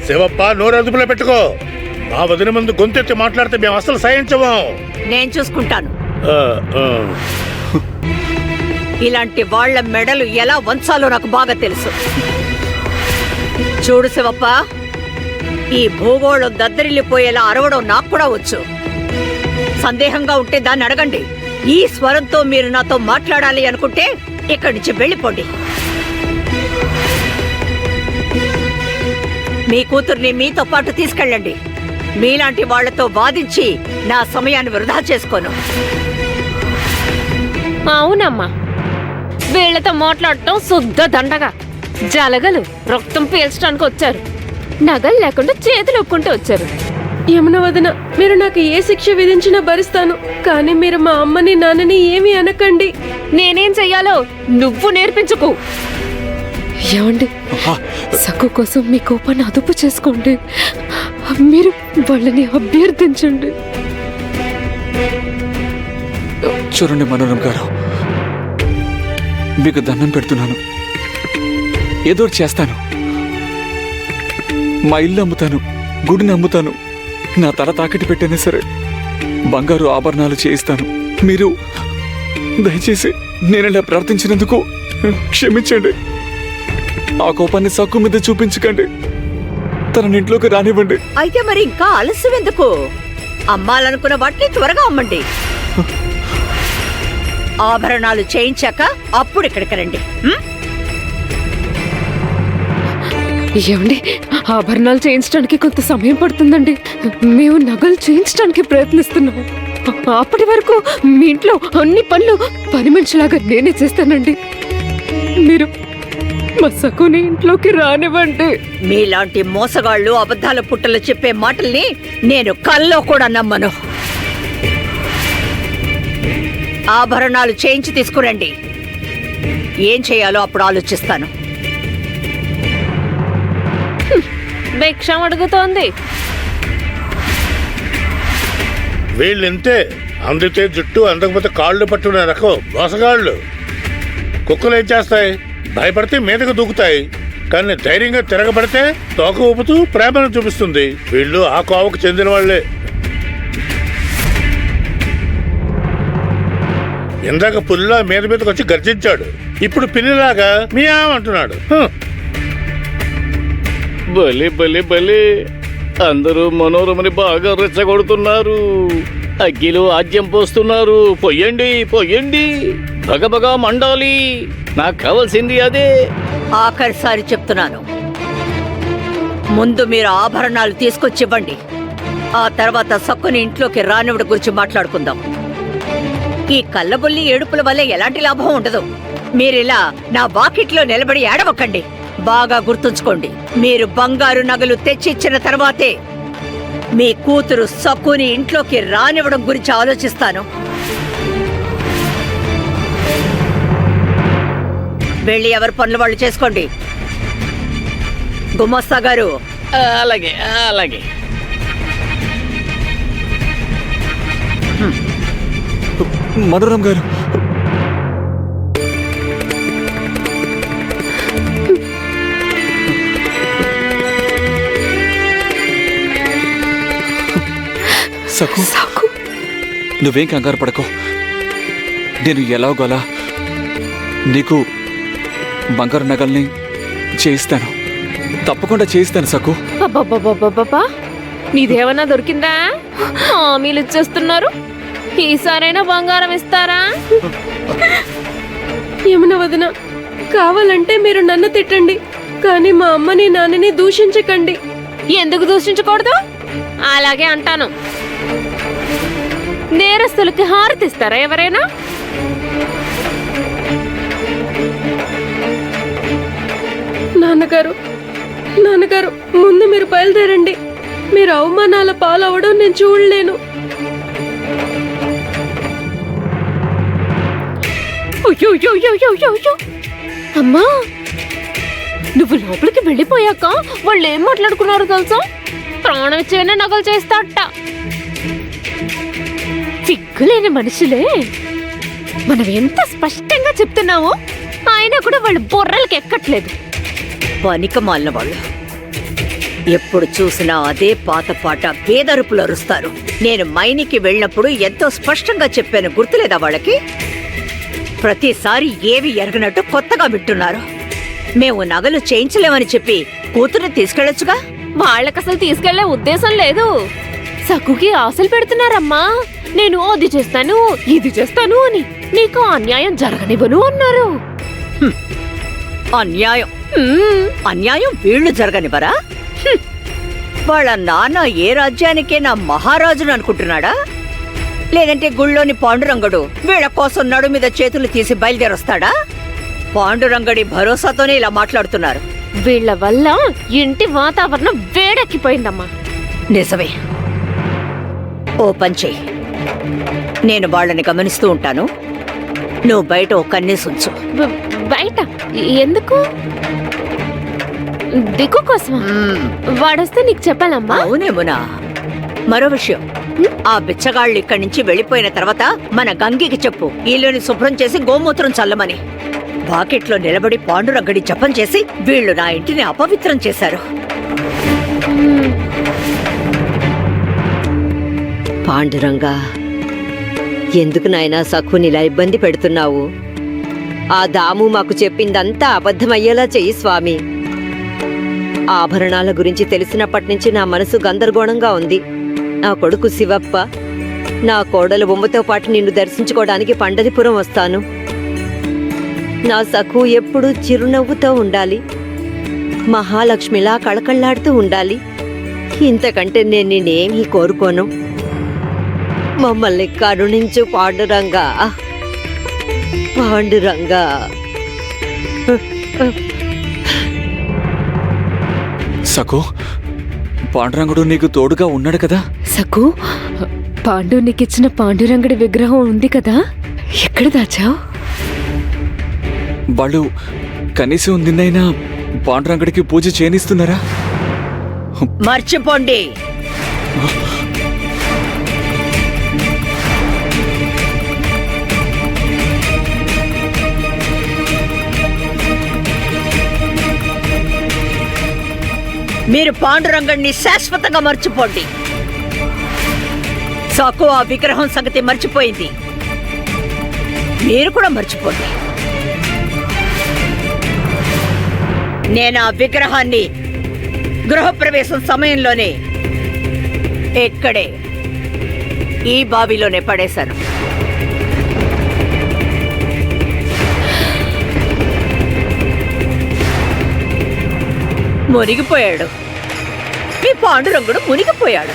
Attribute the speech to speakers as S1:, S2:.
S1: శివప్ప నోరు అదుపులో పెట్టుకో. మా వదిన ముందు గొంతెత్తి మాట్లాడితే మేము అసలు సహించము.
S2: నేను చూసుకుంటాను.
S1: ఆ, ఆ.
S2: ఇలాంటి వాళ్ళ మెడలు ఎలా వంచాలో నాకు బాగా తెలుసు. చూడు శివప్ప, ఈ భూగోళం దద్దరిల్లిపోయేలా అరవడం నాకు కూడా వచ్చు. సందేహంగా ఉంటే దాన్ని అడగండి. ఈ స్వరంతో మీరు నాతో మాట్లాడాలి అనుకుంటే ఇక్కడి నుంచి వెళ్ళిపోండి. మీ కూతుర్ని మీతో పాటు తీసుకెళ్ళండి. మీలాంటి వాళ్లతో వాదించి నా సమయాన్ని వృధా చేసుకోను.
S3: అవునమ్మా, వీళ్లతో మాట్లాడటం శుద్ధ దండగా. జలగలు రక్తం పీల్చడానికి వచ్చారు, నగలు లేకుండా చేతులు ఒప్పుకుంటూ వచ్చారు.
S4: యమున వదిన, మీరు నాకు ఏ శిక్ష విధించినా భరిస్తాను, కానీ మీరు మా అమ్మని నాన్నని ఏమీ అనకండి.
S3: నేనేం చెయ్యాలో నువ్వు నేర్పించుకో. ఏమండి, సక్కు కోసం మీ కోపాన్ని అదుపు చేసుకోండి. మీరు వాళ్ళని అభ్యర్థించండి.
S5: చూడండి మనోరం గారు, మీకు దండం పెడుతున్నాను. ఏదో చేస్తాను. మా ఇల్లు అమ్ముతాను, గుడిని అమ్ముతాను, నా తల తాకట్టు పెట్టైనా సరే బంగారు ఆభరణాలు చేయిస్తాను. మీరు దయచేసి నేను ఇలా ప్రార్థించినందుకు క్షమించండి. ఆ కోపాన్ని సక్కు మీద చూపించకండి. తన ఇంట్లోకి రానివ్వండి.
S2: అయితే మరి ఇంకా ఆలస్యం ఎందుకు? అమ్మాలనుకున్న వాటిని త్వరగా అమ్మండి. ఆభరణాలు చేయించాక అప్పుడు ఇక్కడికి రండి.
S3: ఏమండి, ఆభరణాలు చేయించడానికి కొంత సమయం పడుతుందండి. మేము నగలు చేయించడానికి ప్రయత్నిస్తున్నాము. అప్పటి వరకు మీ ఇంట్లో అన్ని పనులు పని మనిషిలాగా నేనే చేస్తానండి. మీరు మా సకుని ఇంట్లోకి రానివ్వండి.
S2: మీలాంటి మోసగాళ్ళు అబద్ధాల పుట్టలు చెప్పే మాటల్ని నేను కల్లో కూడా నమ్మను. ఆభరణాలు చేయించి తీసుకురండి. ఏం చేయాలో అప్పుడు ఆలోచిస్తాను.
S3: భిక్షం అడుగుతోంది.
S1: వీళ్ళింతే, అందితే జుట్టు అందకపోతే కాళ్ళు పట్టుకునే రకం మోసగాళ్ళు. కుక్కలు ఏం చేస్తాయి? భయపడితే మీదకు దూకుతాయి, కానీ ధైర్యంగా తిరగబడితే తోక ఊపుతూ ప్రేమను చూపిస్తుంది. వీళ్ళు ఆ కోవకు చెందిన వాళ్లే. ఇందాక పులిలా మీదకు వచ్చి గర్జించాడు, ఇప్పుడు పిల్లిలాగా మియావ్ అంటున్నాడు.
S6: బలి బలి బలి, అందరూ మనోరమని బాగా రెచ్చగొడుతున్నారు. అగ్గిలో ఆజ్యం పోస్తున్నారు. పొయ్యండి పొయ్యండి, బగబగా మండాలి. నాకు కావాల్సింది అదే.
S2: ఆఖరిసారి చెప్తున్నాను, ముందు మీరు ఆభరణాలు తీసుకొచ్చి ఇవ్వండి. ఆ తర్వాత సక్కుని ఇంట్లోకి రానివ్వడం గురించి మాట్లాడుకుందాం. ఈ కళ్ళబొల్లి ఏడుపుల వల్ల ఎలాంటి లాభం ఉండదు. మీరిలా నా వాకిట్లో నిలబడి ఏడవకండి. బాగా గుర్తుంచుకోండి, మీరు బంగారు నగలు తెచ్చిచ్చిన తర్వాతే మీ కూతురు సక్కుని ఇంట్లోకి రానివ్వడం గురించి ఆలోచిస్తాను. వెళ్ళి ఎవరి పనులు వాళ్ళు చేసుకోండి. గుమస్తా గారు.
S6: అలాగే అలాగే.
S5: మనోరం గారు, సక్కు, నువ్వేం కంగారు పడకో. నేను ఎలాగోలా నీకు బంగారు నగల్ని చేయిస్తాను, తప్పకుండా చేయిస్తాను సక్కు.
S3: అబ్బబ్బబ్బబ్బబ్బా, నీదేమన్నా దొరికిందా? హామీలు ఇచ్చేస్తున్నారు. ఈసారైనా బంగారం ఇస్తారా?
S4: యమున వదిన, కావాలంటే మీరు నన్ను తిట్టండి, కానీ మా అమ్మని నాన్నని దూషించకండి.
S3: ఎందుకు దూషించకూడదు? అలాగే అంటాను. నేరస్తులకి హారతిస్తారా ఎవరైనా?
S4: నాన్నగారు, నాన్నగారు, ముందు మీరు బయలుదేరండి. మీరు అవమానాల పాలవడం నేను చూడలేను.
S3: అమ్మా, నువ్వు లోపలికి వెళ్ళిపోయాక వాళ్ళు ఏం మాట్లాడుకున్నారో తెలుసా? ప్రాణం ఇచ్చైనా నగలు చేస్తాట. సిగ్గులేని మనుషులే. మనం ఎంత స్పష్టంగా చెప్తున్నామో అయినా కూడా వాళ్ళు బొర్రలకి ఎక్కట్లేదు.
S2: పనికి మాలిన వాళ్ళు. ఎప్పుడు చూసినా అదే పాత పాట పేదరుపులు అరుస్తారు. నేను మైనికి వెళ్ళినప్పుడు ఎంతో స్పష్టంగా చెప్పాను, గుర్తులేదా వాళ్ళకి? ప్రతిసారి ఏవి ఎరగనట్టు కొత్తగా వింటున్నారు. మేము నగలు చేయించలేమని చెప్పి కూతుర్ని తీసుకెళ్లొచ్చుగా.
S3: వాళ్ళకసలు తీసుకెళ్లే ఉద్దేశం లేదు. సక్కుకి ఆశలు పెడుతున్నారమ్మా. నేను అది చేస్తాను, ఇది చేస్తాను అని. నీకు అన్యాయం జరగనివ్వను అన్నారు.
S2: అన్యాయం
S3: హ్మ్.
S2: అన్యాయం వీళ్లు జరగనివ్వరా? వాళ్ళ నాన్న ఏ రాజ్యానికే నా మహారాజును అనుకుంటున్నాడా? లేదంటే గుళ్ళోని పాండురంగడు వీళ్ళ కోసం నడు మీద చేతులు తీసి బయలుదేరొస్తాడా? పాండురంగడి భరోసాతోనే ఇలా మాట్లాడుతున్నారు.
S3: వీళ్ళ వల్ల ఇంటి వాతావరణం వేడెక్కిపోయిందమ్మా.
S2: నిజమే. ఓ పని చెయ్యి, నేను వాళ్ళని గమనిస్తూ ఉంటాను, నువ్వు బయట ఓ కన్నేసుంచు.
S3: బయట ఎందుకు? దిక్కు కోసమా? వాడొస్తే నీకు చెప్పాలమ్మా.
S2: అవునేమునా. మరో విషయం, ఆ బిచ్చగాళ్ళు ఇక్కడి నుంచి వెళ్ళిపోయిన తర్వాత మన గంగికి చెప్పు, ఇల్లుని శుభ్రం చేసి గోమూత్రం చల్లమని. బాకెట్లో నిలబడి పాండురంగడి జపం చేసి వీళ్ళు నా ఇంటిని అపవిత్రం చేశారు. పాండురంగా, ఎందుకు నాయనా సఖుని ఇలా ఇబ్బంది పెడుతున్నావు? ఆ దాము మాకు చెప్పిందంతా అబద్ధమయ్యేలా చెయ్యి స్వామి. ఆభరణాల గురించి తెలిసినప్పటి నుంచి నా మనసు గందరగోళంగా ఉంది. నా కొడుకు శివప్ప, నా కోడలు బొమ్మతో పాటు నిన్ను దర్శించుకోవడానికి పండరిపురం వస్తాను. నా సఖు ఎప్పుడూ చిరునవ్వుతో ఉండాలి, మహాలక్ష్మిలా కళకళ్లాడుతూ ఉండాలి. ఇంతకంటే నేను నేనేమీ కోరుకోను. మమ్మల్ని కరుణించు పాండురంగా, పాండురంగా.
S5: సఖు, పాండురంగుడు నీకు తోడుగా ఉన్నాడు కదా?
S3: సక్కు, పాండు నీకిచ్చిన పాండురంగడి విగ్రహం ఉంది కదా, ఎక్కడ దాచావు?
S5: వాళ్ళు కనీసం నిన్నైనా పాండురంగడికి పూజ చేయనిస్తున్నారా?
S2: మర్చిపోండి. మీరు పాండురంగడిని శాశ్వతంగా మర్చిపోండి. సాకు ఆ విగ్రహం సంగతి మర్చిపోయింది, మీరు కూడా మర్చిపోండి. నేను ఆ విగ్రహాన్ని గృహప్రవేశం సమయంలోనే ఇక్కడే ఈ బావిలోనే పడేశాను. మునిగిపోయాడు. మీ పాండురంగుడు మునిగిపోయాడు.